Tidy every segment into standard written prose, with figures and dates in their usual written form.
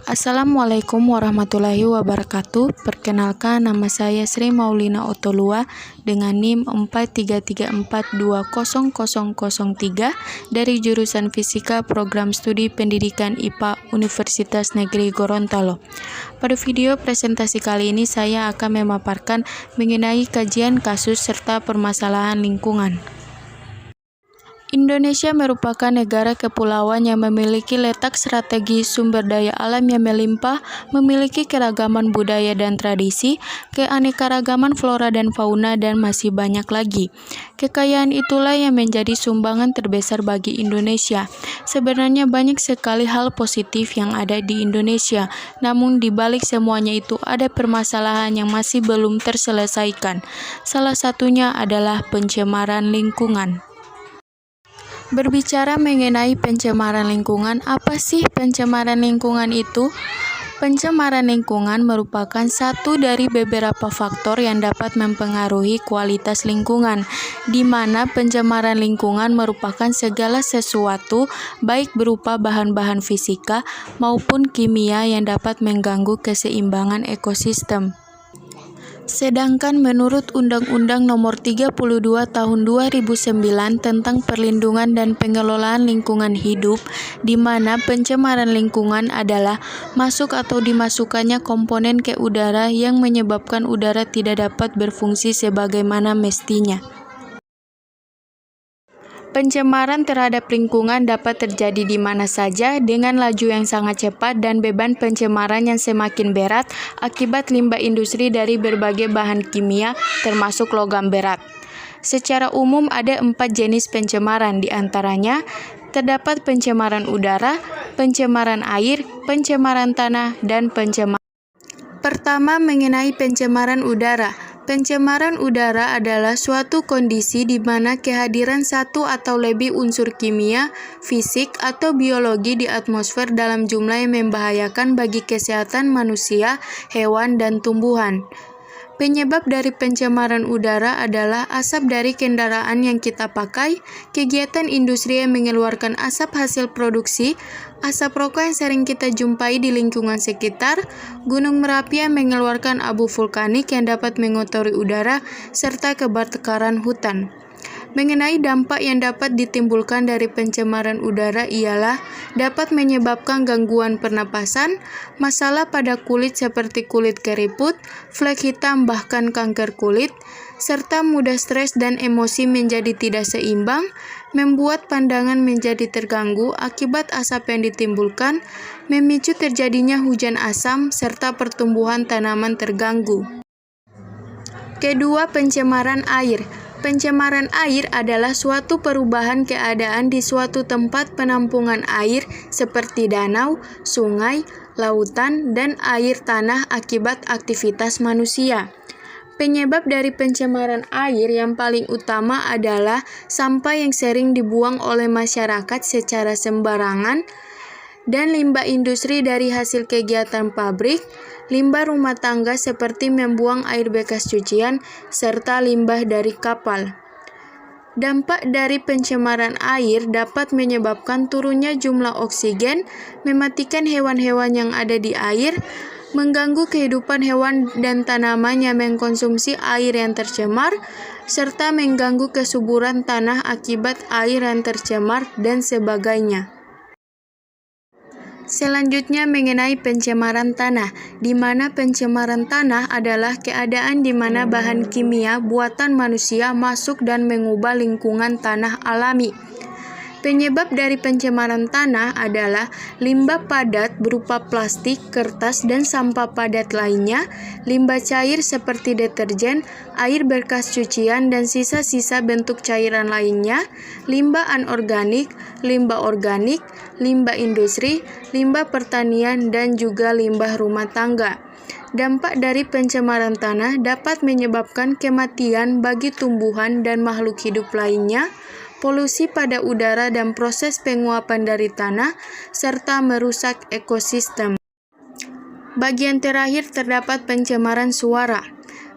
Assalamualaikum warahmatullahi wabarakatuh. Perkenalkan, nama saya Sri Maulina Otolua dengan NIM 4334200003 dari jurusan Fisika Program Studi Pendidikan IPA Universitas Negeri Gorontalo. Pada video presentasi kali ini saya akan memaparkan mengenai kajian kasus serta permasalahan lingkungan. Indonesia merupakan negara kepulauan yang memiliki letak strategis, sumber daya alam yang melimpah, memiliki keragaman budaya dan tradisi, keanekaragaman flora dan fauna, dan masih banyak lagi. Kekayaan itulah yang menjadi sumbangan terbesar bagi Indonesia. Sebenarnya banyak sekali hal positif yang ada di Indonesia, namun di balik semuanya itu ada permasalahan yang masih belum terselesaikan. Salah satunya adalah pencemaran lingkungan. Berbicara mengenai pencemaran lingkungan, apa sih pencemaran lingkungan itu? Pencemaran lingkungan merupakan satu dari beberapa faktor yang dapat mempengaruhi kualitas lingkungan, di mana pencemaran lingkungan merupakan segala sesuatu, baik berupa bahan-bahan fisika maupun kimia yang dapat mengganggu keseimbangan ekosistem. Sedangkan menurut Undang-Undang Nomor 32 Tahun 2009 tentang Perlindungan dan Pengelolaan Lingkungan Hidup, di mana pencemaran lingkungan adalah masuk atau dimasukkannya komponen ke udara yang menyebabkan udara tidak dapat berfungsi sebagaimana mestinya. Pencemaran terhadap lingkungan dapat terjadi di mana saja dengan laju yang sangat cepat dan beban pencemaran yang semakin berat akibat limbah industri dari berbagai bahan kimia termasuk logam berat. Secara umum ada 4 jenis pencemaran, diantaranya terdapat pencemaran udara, pencemaran air, pencemaran tanah, dan pencemaran. Pertama, mengenai pencemaran udara. Pencemaran udara adalah suatu kondisi di mana kehadiran satu atau lebih unsur kimia, fisik, atau biologi di atmosfer dalam jumlah yang membahayakan bagi kesehatan manusia, hewan, dan tumbuhan. Penyebab dari pencemaran udara adalah asap dari kendaraan yang kita pakai, kegiatan industri yang mengeluarkan asap hasil produksi, asap rokok yang sering kita jumpai di lingkungan sekitar, Gunung Merapi yang mengeluarkan abu vulkanik yang dapat mengotori udara, serta kebakaran hutan. Mengenai dampak yang dapat ditimbulkan dari pencemaran udara ialah dapat menyebabkan gangguan pernapasan, masalah pada kulit seperti kulit keriput, flek hitam bahkan kanker kulit, serta mudah stres dan emosi menjadi tidak seimbang, membuat pandangan menjadi terganggu akibat asap yang ditimbulkan, memicu terjadinya hujan asam, serta pertumbuhan tanaman terganggu. Kedua, pencemaran air. Pencemaran air adalah suatu perubahan keadaan di suatu tempat penampungan air seperti danau, sungai, lautan, dan air tanah akibat aktivitas manusia. Penyebab dari pencemaran air yang paling utama adalah sampah yang sering dibuang oleh masyarakat secara sembarangan, dan limbah industri dari hasil kegiatan pabrik, limbah rumah tangga seperti membuang air bekas cucian, serta limbah dari kapal. Dampak dari pencemaran air dapat menyebabkan turunnya jumlah oksigen, mematikan hewan-hewan yang ada di air, mengganggu kehidupan hewan dan tanaman yang mengkonsumsi air yang tercemar, serta mengganggu kesuburan tanah akibat air yang tercemar, dan sebagainya. Selanjutnya mengenai pencemaran tanah, di mana pencemaran tanah adalah keadaan di mana bahan kimia buatan manusia masuk dan mengubah lingkungan tanah alami. Penyebab dari pencemaran tanah adalah limbah padat berupa plastik, kertas, dan sampah padat lainnya, limbah cair seperti deterjen, air bekas cucian, dan sisa-sisa bentuk cairan lainnya, limbah anorganik, limbah organik, limbah industri, limbah pertanian, dan juga limbah rumah tangga. Dampak dari pencemaran tanah dapat menyebabkan kematian bagi tumbuhan dan makhluk hidup lainnya, polusi pada udara dan proses penguapan dari tanah, serta merusak ekosistem. Bagian terakhir terdapat pencemaran suara.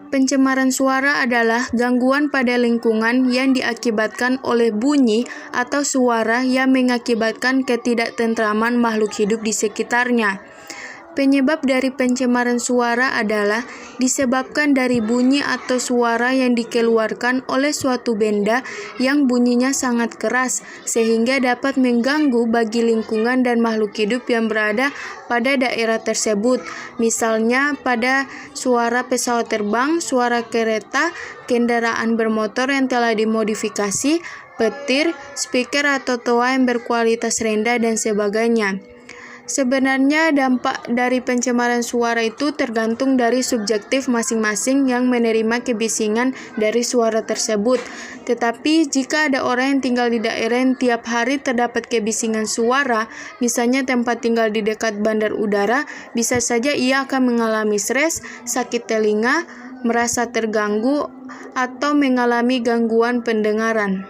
Pencemaran suara adalah gangguan pada lingkungan yang diakibatkan oleh bunyi atau suara yang mengakibatkan ketidaktentraman makhluk hidup di sekitarnya. Penyebab dari pencemaran suara adalah disebabkan dari bunyi atau suara yang dikeluarkan oleh suatu benda yang bunyinya sangat keras sehingga dapat mengganggu bagi lingkungan dan makhluk hidup yang berada pada daerah tersebut. Misalnya pada suara pesawat terbang, suara kereta, kendaraan bermotor yang telah dimodifikasi, petir, speaker atau toa yang berkualitas rendah dan sebagainya. Sebenarnya dampak dari pencemaran suara itu tergantung dari subjektif masing-masing yang menerima kebisingan dari suara tersebut. Tetapi jika ada orang yang tinggal di daerah yang tiap hari terdapat kebisingan suara, misalnya tempat tinggal di dekat bandar udara, bisa saja ia akan mengalami stres, sakit telinga, merasa terganggu, atau mengalami gangguan pendengaran.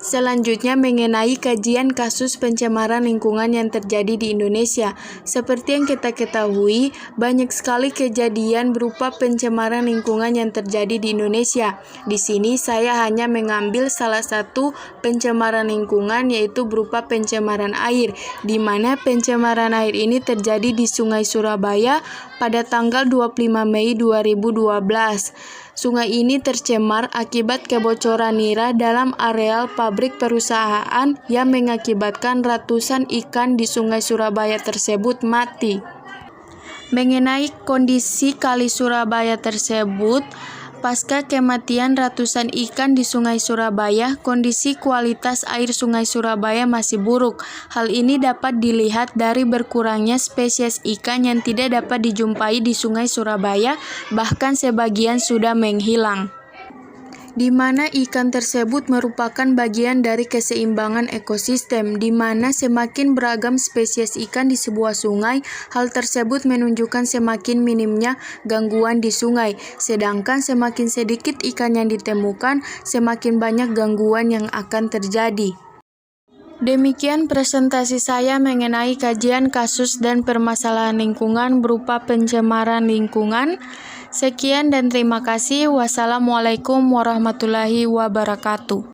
Selanjutnya mengenai kajian kasus pencemaran lingkungan yang terjadi di Indonesia. Seperti yang kita ketahui, banyak sekali kejadian berupa pencemaran lingkungan yang terjadi di Indonesia. Di sini saya hanya mengambil salah satu pencemaran lingkungan, yaitu berupa pencemaran air, di mana pencemaran air ini terjadi di Sungai Surabaya pada tanggal 25 Mei 2012. Sungai ini tercemar akibat kebocoran nira dalam areal pabrik perusahaan yang mengakibatkan ratusan ikan di Sungai Surabaya tersebut mati. Mengenai kondisi Kali Surabaya tersebut, pasca kematian ratusan ikan di Sungai Surabaya, kondisi kualitas air Sungai Surabaya masih buruk. Hal ini dapat dilihat dari berkurangnya spesies ikan yang tidak dapat dijumpai di Sungai Surabaya, bahkan sebagian sudah menghilang. Di mana ikan tersebut merupakan bagian dari keseimbangan ekosistem, di mana semakin beragam spesies ikan di sebuah sungai, hal tersebut menunjukkan semakin minimnya gangguan di sungai, sedangkan semakin sedikit ikan yang ditemukan, semakin banyak gangguan yang akan terjadi. Demikian presentasi saya mengenai kajian kasus dan permasalahan lingkungan berupa pencemaran lingkungan. Sekian dan terima kasih. Wassalamualaikum warahmatullahi wabarakatuh.